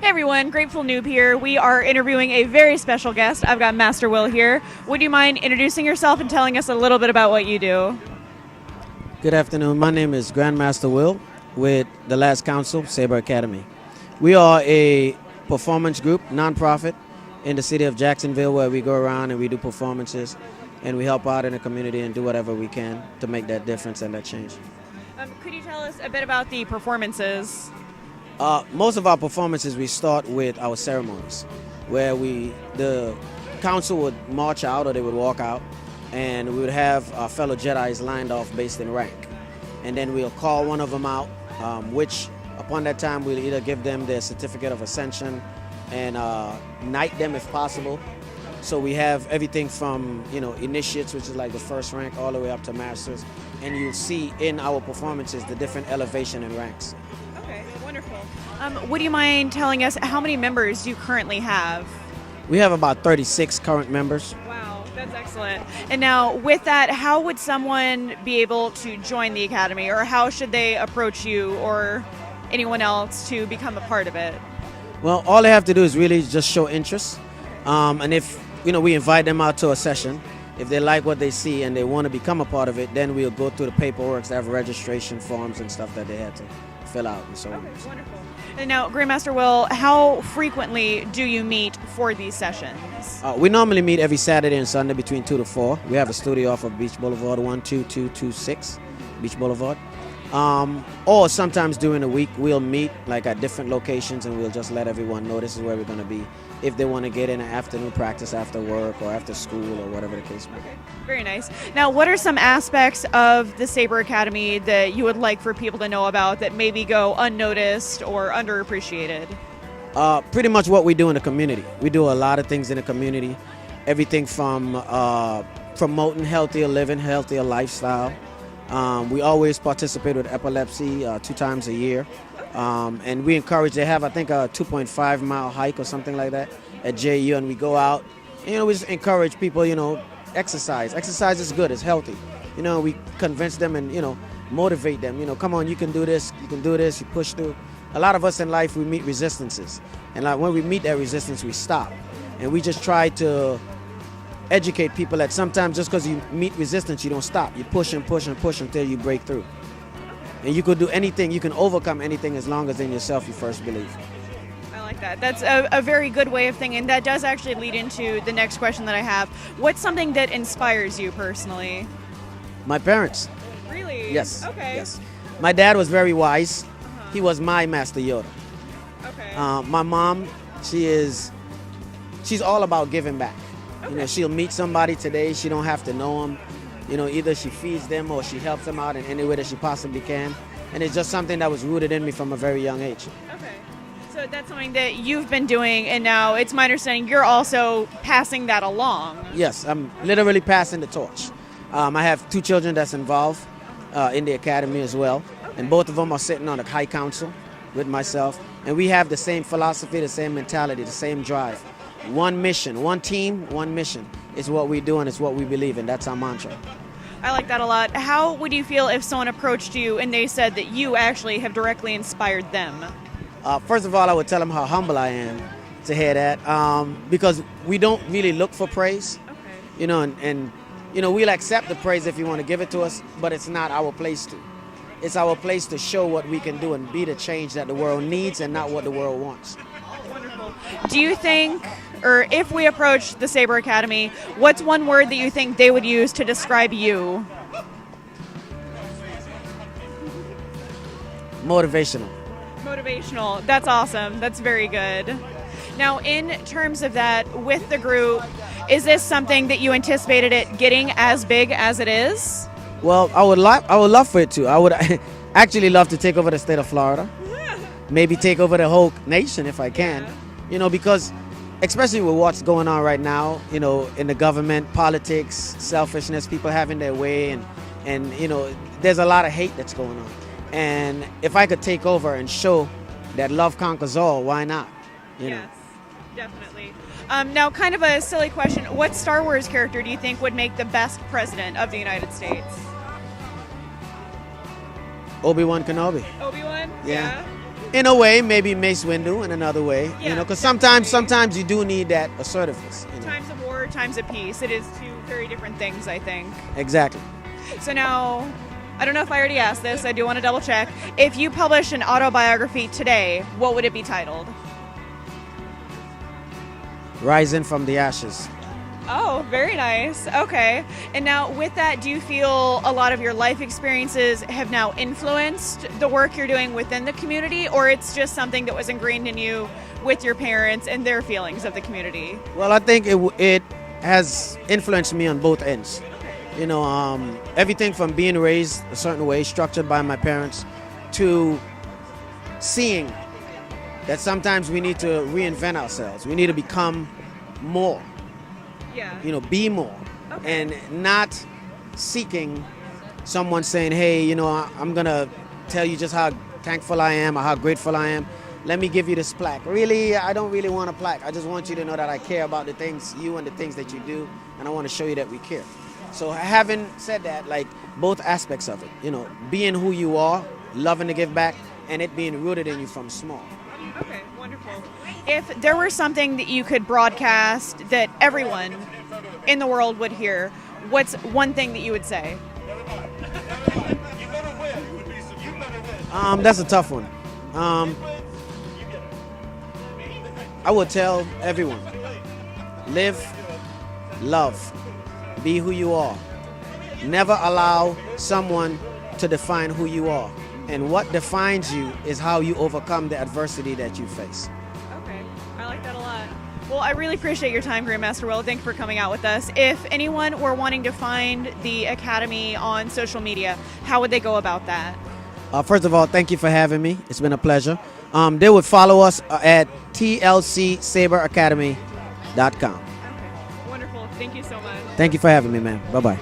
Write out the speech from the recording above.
Hey everyone, Grateful Noob here. We are interviewing a very special guest. I've got Master Will here. Would you mind introducing yourself and telling us a little bit about what you do? Good afternoon. My name is Grandmaster Will with the Last Council, Saber Academy. We are a performance group, nonprofit, in the city of Jacksonville where we go around and we do performances and we help out in the community and do whatever we can to make that difference and that change. Could you tell us a bit about the performances? Most of our performances, we start with our ceremonies, where the council would march out or they would walk out, and we would have our fellow Jedis lined off based in rank. And then we'll call one of them out, which upon that time we'll either give them their certificate of ascension and knight them if possible. So we have everything from, initiates, which is like the first rank, all the way up to masters. And you'll see in our performances the different elevation and ranks. Okay, wonderful. Would you mind telling us how many members you currently have? We have about 36 current members. Wow, that's excellent. And now with that, how would someone be able to join the Academy, or how should they approach you or anyone else to become a part of it? Well, all they have to do is really just show interest. And if we invite them out to a session, if they like what they see and they want to become a part of it, then we'll go through the paperwork, they have registration forms and stuff that they had to fill out and so on. Okay, wonderful. And now, Grandmaster Will, how frequently do you meet for these sessions? We normally meet every Saturday and Sunday between 2 to 4. We have a studio off of Beach Boulevard, 12226 Beach Boulevard. Or sometimes during the week, we'll meet like at different locations and we'll just let everyone know this is where we're going to be if they want to get in an afternoon practice after work or after school or whatever the case may be. Okay, very nice. Now, what are some aspects of the Saber Academy that you would like for people to know about that maybe go unnoticed or underappreciated? Pretty much what we do in the community. We do a lot of things in the community. Everything from promoting healthier living, healthier lifestyle. We always participate with epilepsy 2 times a year. And we encourage, they have, I think, a 2.5 mile hike or something like that at JU, and we go out. And, we just encourage people, exercise. Exercise is good, it's healthy. We convince them and, motivate them. Come on, you can do this, you push through. A lot of us in life, we meet resistances. And like when we meet that resistance, we stop. And we just try to educate people that sometimes just because you meet resistance, you don't stop. You push and push and push until you break through. And you could do anything, you can overcome anything as long as in yourself you first believe. I like that. That's a very good way of thinking. That does actually lead into the next question that I have. What's something that inspires you personally? My parents. Really? Yes. Okay. Yes. My dad was very wise. He was my Master Yoda. Okay. My mom, she's all about giving back. Okay. She'll meet somebody today, she don't have to know them. Either she feeds them or she helps them out in any way that she possibly can. And it's just something that was rooted in me from a very young age. Okay. So that's something that you've been doing, and now it's my understanding you're also passing that along. Yes, I'm literally passing the torch. I have 2 children that's involved in the academy as well. Okay. And both of them are sitting on the high council with myself. And we have the same philosophy, the same mentality, the same drive. One mission, one team, one mission is what we do and it's what we believe in. That's our mantra. I like that a lot. How would you feel if someone approached you and they said that you actually have directly inspired them? First of all, I would tell them how humble I am to hear that because we don't really look for praise. Okay. And we'll accept the praise if you want to give it to us, but it's not our place to. It's our place to show what we can do and be the change that the world needs and not what the world wants. Wonderful. Do you think, or if we approach the Saber Academy, what's one word that you think they would use to describe you? Motivational. Motivational. That's awesome. That's very good. Now, in terms of that, with the group, is this something that you anticipated it getting as big as it is? Well, I would love for it to. I would actually love to take over the state of Florida. Maybe take over the whole nation if I can. Because especially with what's going on right now, in the government, politics, selfishness, people having their way, and there's a lot of hate that's going on. And if I could take over and show that love conquers all, why not? Yes, definitely. Now, kind of a silly question. What Star Wars character do you think would make the best president of the United States? Obi-Wan Kenobi. Obi-Wan? Yeah. In a way, maybe Mace Windu in another way. Yeah, You know, because definitely. sometimes you do need that assertiveness. You know? Times of war, times of peace. It is two very different things, I think. Exactly. So now, I don't know if I already asked this. I do want to double check. If you published an autobiography today, what would it be titled? Rising from the ashes. Oh, very nice. Okay. And now, with that, do you feel a lot of your life experiences have now influenced the work you're doing within the community, or it's just something that was ingrained in you with your parents and their feelings of the community? Well, I think it has influenced me on both ends. You know, everything from being raised a certain way, structured by my parents, to seeing that sometimes we need to reinvent ourselves. We need to become more, Yeah. you know, be more, Okay. and not seeking someone saying, hey, you know, I'm going to tell you just how thankful I am or how grateful I am. Let me give you this plaque. Really, I don't really want a plaque. I just want you to know that I care about the things, you and the things that you do, and I want to show you that we care. So having said that, like both aspects of it, you know, being who you are, loving to give back, and it being rooted in you from small. Okay, wonderful. If there were something that you could broadcast that everyone in the world would hear, what's one thing that you would say? That's a tough one. I would tell everyone, live, love, be who you are. Never allow someone to define who you are. And what defines you is how you overcome the adversity that you face. Okay, I like that a lot. Well, I really appreciate your time, Grandmaster Will. Thank you for coming out with us. If anyone were wanting to find the Academy on social media, how would they go about that? First of all, thank you for having me. It's been a pleasure. They would follow us at tlcsaberacademy.com. Okay, wonderful. Thank you so much. Thank you for having me, man. Bye-bye.